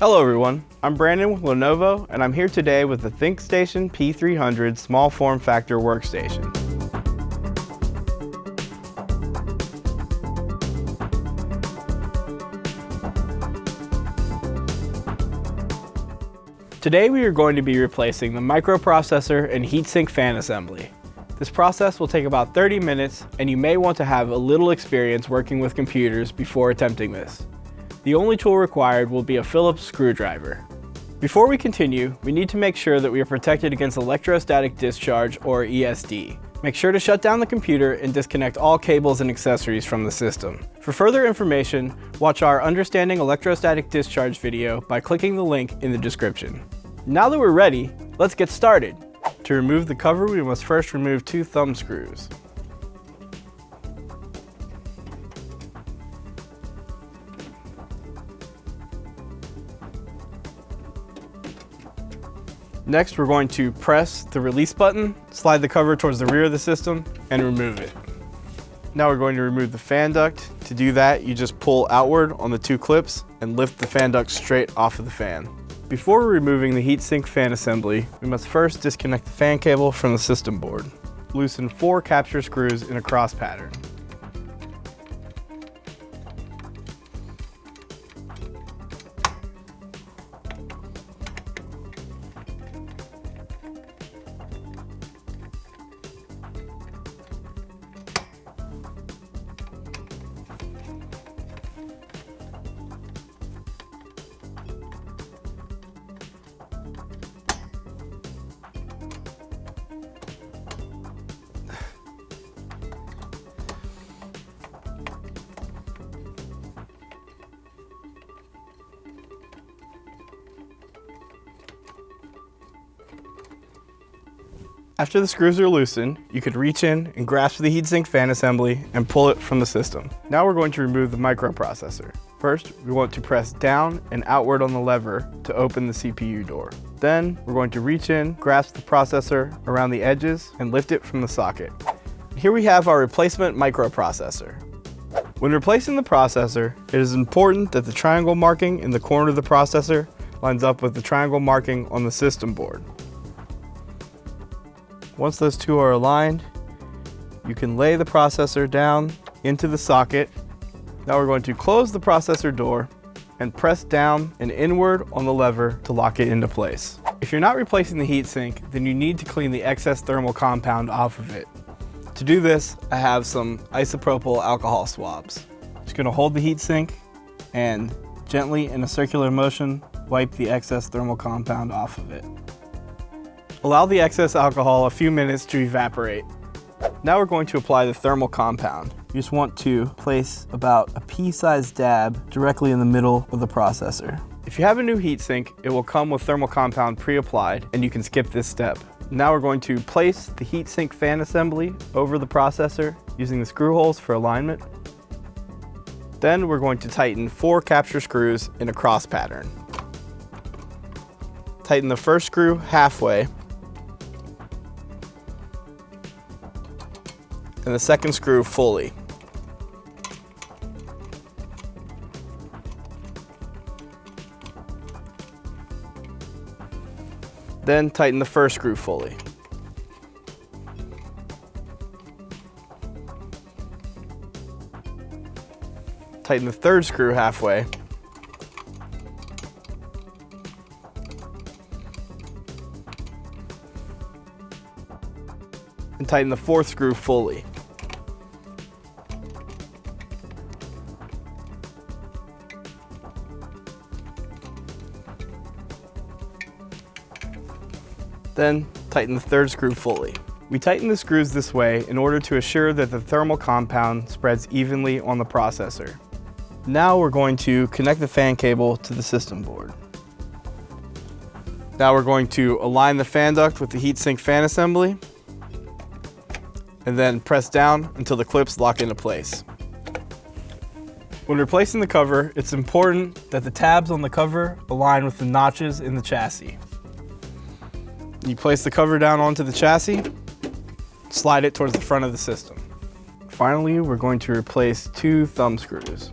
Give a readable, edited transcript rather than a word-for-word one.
Hello everyone, I'm Brandon with Lenovo, and I'm here today with the ThinkStation P300 small form factor workstation. Today we are going to be replacing the microprocessor and heatsink fan assembly. This process will take about 30 minutes, and you may want to have a little experience working with computers before attempting this. The only tool required will be a Phillips screwdriver. Before we continue, we need to make sure that we are protected against electrostatic discharge, or ESD. Make sure to shut down the computer and disconnect all cables and accessories from the system. For further information, watch our Understanding Electrostatic Discharge video by clicking the link in the description. Now that we're ready, let's get started. To remove the cover, we must first remove 2 thumb screws. Next, we're going to press the release button, slide the cover towards the rear of the system, and remove it. Now we're going to remove the fan duct. To do that, you just pull outward on the 2 clips and lift the fan duct straight off of the fan. Before removing the heatsink fan assembly, we must first disconnect the fan cable from the system board. Loosen 4 capture screws in a cross pattern. After the screws are loosened, you could reach in and grasp the heatsink fan assembly and pull it from the system. Now we're going to remove the microprocessor. First, we want to press down and outward on the lever to open the CPU door. Then, we're going to reach in, grasp the processor around the edges, and lift it from the socket. Here we have our replacement microprocessor. When replacing the processor, it is important that the triangle marking in the corner of the processor lines up with the triangle marking on the system board. Once those 2 are aligned, you can lay the processor down into the socket. Now we're going to close the processor door and press down and inward on the lever to lock it into place. If you're not replacing the heatsink, then you need to clean the excess thermal compound off of it. To do this, I have some isopropyl alcohol swabs. Just gonna hold the heatsink and gently, in a circular motion, wipe the excess thermal compound off of it. Allow the excess alcohol a few minutes to evaporate. Now we're going to apply the thermal compound. You just want to place about a pea-sized dab directly in the middle of the processor. If you have a new heatsink, it will come with thermal compound pre-applied, and you can skip this step. Now we're going to place the heatsink fan assembly over the processor using the screw holes for alignment. Then we're going to tighten 4 capture screws in a cross pattern. Tighten the first screw halfway, and the second screw fully. Then tighten the first screw fully. Tighten the third screw halfway. And tighten the 4th screw fully. Then tighten the 3rd screw fully. We tighten the screws this way in order to assure that the thermal compound spreads evenly on the processor. Now we're going to connect the fan cable to the system board. Now we're going to align the fan duct with the heatsink fan assembly, and then press down until the clips lock into place. When replacing the cover, it's important that the tabs on the cover align with the notches in the chassis. You place the cover down onto the chassis, slide it towards the front of the system. Finally, we're going to replace 2 thumb screws.